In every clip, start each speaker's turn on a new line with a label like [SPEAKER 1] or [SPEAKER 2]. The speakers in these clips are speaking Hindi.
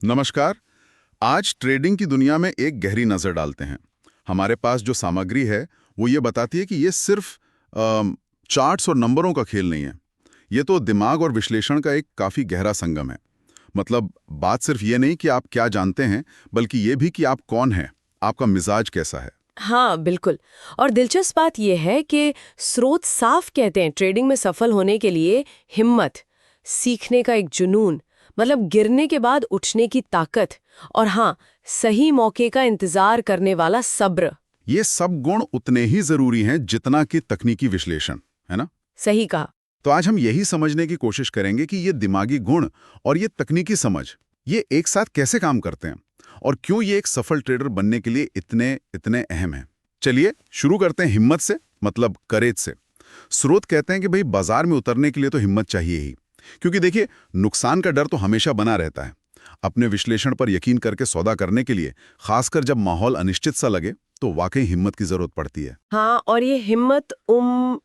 [SPEAKER 1] नमस्कार। आज ट्रेडिंग की दुनिया में एक गहरी नज़र डालते हैं। हमारे पास जो सामग्री है वो ये बताती है कि ये सिर्फ चार्ट्स और नंबरों का खेल नहीं है। ये तो दिमाग और विश्लेषण का एक काफ़ी गहरा संगम है। मतलब बात सिर्फ ये नहीं कि आप क्या जानते हैं, बल्कि ये भी कि आप कौन हैं, आपका मिजाज कैसा है।
[SPEAKER 2] हाँ, बिल्कुल। और दिलचस्प बात यह है कि स्रोत साफ कहते हैं ट्रेडिंग में सफल होने के लिए हिम्मत, सीखने का एक जुनून, मतलब गिरने के बाद उठने की ताकत, और हाँ, सही मौके का इंतजार करने वाला सब्र।
[SPEAKER 1] ये सब गुण उतने ही ज़रूरी हैं जितना कि तकनीकी विश्लेषण, है ना?
[SPEAKER 2] सही कहा।
[SPEAKER 1] तो आज हम यही समझने की कोशिश करेंगे कि ये दिमागी गुण और ये तकनीकी समझ, ये एक साथ कैसे काम करते हैं और क्यों ये एक सफल ट्रेडर बनने के लिए इतने इतने अहम है। चलिए शुरू करते हैं हिम्मत से, मतलब करेज से। स्रोत कहते हैं कि भाई बाजार में उतरने के लिए तो हिम्मत चाहिए ही, क्योंकि देखिए नुकसान का डर तो हमेशा बना रहता है। अपने विश्लेषण पर यकीन करके सौदा करने के लिए, खासकर जब माहौल अनिश्चित सा लगे, तो वाकई हिम्मत की जरूरत पड़ती है।
[SPEAKER 2] हाँ, और ये हिम्मत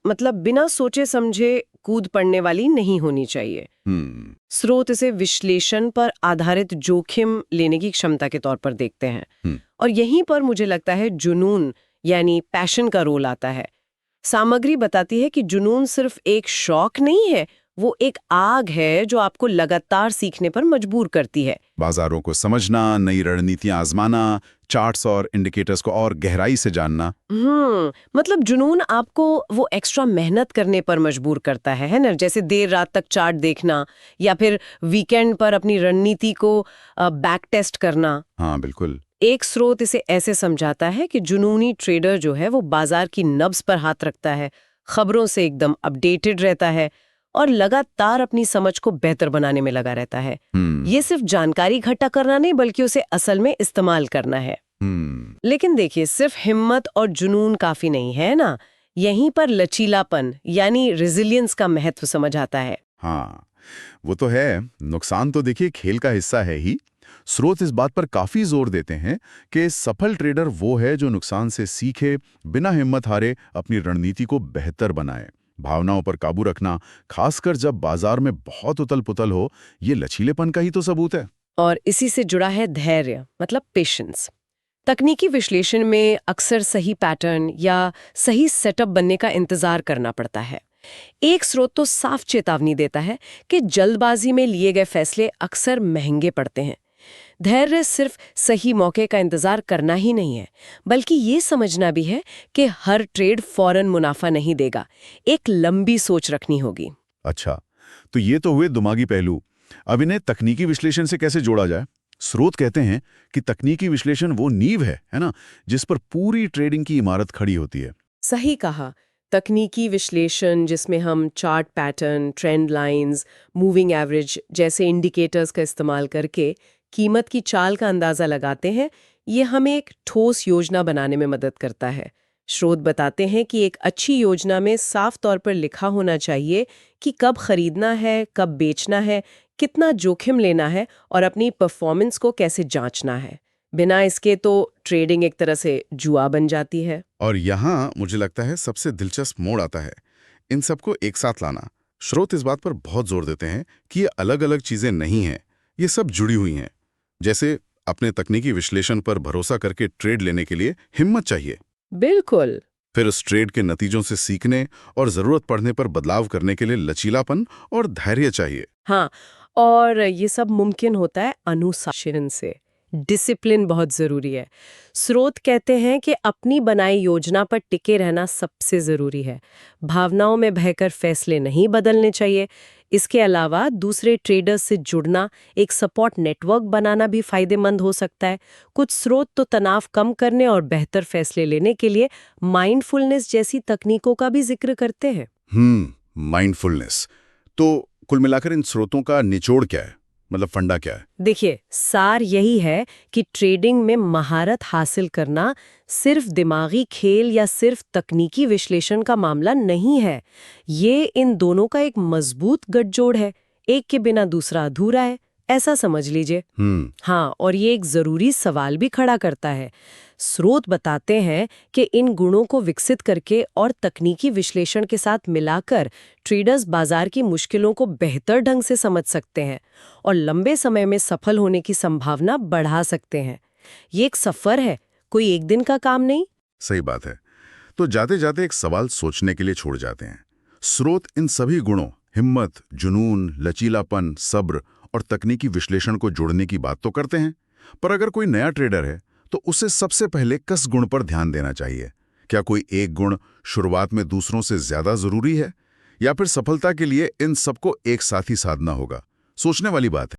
[SPEAKER 2] मतलब बिना सोचे समझे कूद पड़ने वाली नहीं होनी चाहिए।
[SPEAKER 1] हम्म।
[SPEAKER 2] स्रोत इसे विश्लेषण पर आधारित जोखिम लेने की क्षमता के तौर पर देखते हैं।
[SPEAKER 1] हम्म।
[SPEAKER 2] और यहीं पर मुझे लगता है जुनून यानी पैशन का रोल आता है। सामग्री बताती है कि जुनून सिर्फ एक शौक नहीं है, वो एक आग है जो आपको लगातार सीखने पर मजबूर करती है।
[SPEAKER 1] बाजारों को समझना, नई रणनीतियां आजमाना, चार्ट्स और इंडिकेटर्स को और गहराई से जानना।
[SPEAKER 2] मतलब जुनून आपको वो एक्स्ट्रा मेहनत करने पर मजबूर करता है ना? जैसे देर रात तक चार्ट देखना या फिर वीकेंड पर अपनी रणनीति को बैक टेस्ट करना।
[SPEAKER 1] हाँ, बिल्कुल।
[SPEAKER 2] एक स्रोत इसे ऐसे समझाता है कि जुनूनी ट्रेडर जो है वो बाजार की नब्ज पर हाथ रखता है, खबरों से एकदम अपडेटेड रहता है और लगातार अपनी समझ को बेहतर बनाने में लगा रहता है। ये सिर्फ जानकारी इकट्ठा करना नहीं, बल्कि उसे असल में इस्तेमाल करना है। लेकिन देखिए, सिर्फ हिम्मत और जुनून काफी नहीं है ना। यहीं पर लचीलापन यानी रेजिलियंस का महत्व समझ आता है।
[SPEAKER 1] हाँ, वो तो है। नुकसान तो देखिए खेल का हिस्सा है ही। स्रोत इस बात पर काफी जोर देते हैं कि सफल ट्रेडर वो है जो नुकसान से सीखे, बिना हिम्मत हारे अपनी रणनीति को बेहतर बनाए। भावनाओं पर काबू रखना, खासकर जब बाजार में बहुत उथल-पुथल हो, ये लचीलेपन का ही तो सबूत है।
[SPEAKER 2] और इसी से जुड़ा है धैर्य, मतलब पेशेंस। तकनीकी विश्लेषण में अक्सर सही पैटर्न या सही सेटअप बनने का इंतजार करना पड़ता है। एक स्रोत तो साफ चेतावनी देता है कि जल्दबाजी में लिए गए फैसले अक्सर महंगे पड़ते हैं। धैर्य सिर्फ सही मौके का इंतजार करना ही नहीं है, बल्कि ये समझना भी है कि हर ट्रेड फौरन मुनाफा नहीं देगा। एक लंबी सोच रखनी होगी।
[SPEAKER 1] अच्छा, तो ये तो हुए दिमागी पहलू। अब इन्हें तकनीकी विश्लेषण से कैसे जोड़ा जाए? स्रोत कहते हैं कि तकनीकी विश्लेषण वो नींव है ना, जिस पर पूरी ट्रेडिंग की इमारत खड़ी होती है।
[SPEAKER 2] सही कहा। तकनीकी विश्लेषण जिसमें हम chart pattern, trend lines, moving average जैसे इंडिकेटर्स का इस्तेमाल करके कीमत की चाल का अंदाजा लगाते हैं, ये हमें एक ठोस योजना बनाने में मदद करता है। स्रोत बताते हैं कि एक अच्छी योजना में साफ तौर पर लिखा होना चाहिए कि कब खरीदना है, कब बेचना है, कितना जोखिम लेना है और अपनी परफॉर्मेंस को कैसे जांचना है। बिना इसके तो ट्रेडिंग एक तरह से जुआ बन जाती है।
[SPEAKER 1] और यहाँ मुझे लगता है सबसे दिलचस्प मोड़ आता है, इन सबको एक साथ लाना। स्रोत इस बात पर बहुत जोर देते हैं कि ये अलग-अलग चीजें नहीं हैं, ये सब जुड़ी हुई हैं। जैसे अपने तकनीकी विश्लेषण पर भरोसा करके ट्रेड लेने के लिए हिम्मत चाहिए,
[SPEAKER 2] बिल्कुल।
[SPEAKER 1] फिर उस ट्रेड के नतीजों से सीखने और जरूरत पड़ने पर बदलाव करने के लिए लचीलापन और धैर्य चाहिए।
[SPEAKER 2] हाँ, और ये सब मुमकिन होता है अनुशासन से। डिसिप्लिन बहुत ज़रूरी है। स्रोत कहते हैं कि अपनी बनाई योजना पर टिके रहना सबसे ज़रूरी है। भावनाओं में बहकर फैसले नहीं बदलने चाहिए। इसके अलावा दूसरे ट्रेडर्स से जुड़ना, एक सपोर्ट नेटवर्क बनाना भी फायदेमंद हो सकता है। कुछ स्रोत तो तनाव कम करने और बेहतर फैसले लेने के लिए माइंडफुलनेस जैसी तकनीकों का भी जिक्र करते हैं।
[SPEAKER 1] माइंडफुलनेस। तो कुल मिलाकर इन स्रोतों का निचोड़ क्या है, मतलब फंडा क्या है?
[SPEAKER 2] देखिए, सार यही है कि ट्रेडिंग में महारत हासिल करना सिर्फ दिमागी खेल या सिर्फ तकनीकी विश्लेषण का मामला नहीं है। ये इन दोनों का एक मजबूत गठजोड़ है। एक के बिना दूसरा अधूरा है। ऐसा समझ लीजिए। हाँ, और ये एक जरूरी सवाल भी खड़ा करता है। स्रोत बताते हैं कि इन गुणों को विकसित करके और तकनीकी विश्लेषण के साथ मिलाकर ट्रेडर्स बाजार की मुश्किलों को बेहतर ढंग से समझ सकते हैं और लंबे समय में सफल होने की संभावना बढ़ा सकते हैं। ये एक सफर है, कोई एक दिन का काम नहीं।
[SPEAKER 1] सही बात है। तो जाते जाते एक सवाल सोचने के लिए छोड़ जाते हैं। स्रोत इन सभी गुणों, हिम्मत, जुनून, लचीलापन, सब्र और तकनीकी विश्लेषण को जोड़ने की बात तो करते हैं, पर अगर कोई नया ट्रेडर है तो उसे सबसे पहले किस गुण पर ध्यान देना चाहिए? क्या कोई एक गुण शुरुआत में दूसरों से ज्यादा जरूरी है, या फिर सफलता के लिए इन सबको एक साथ ही साधना होगा? सोचने वाली बात है।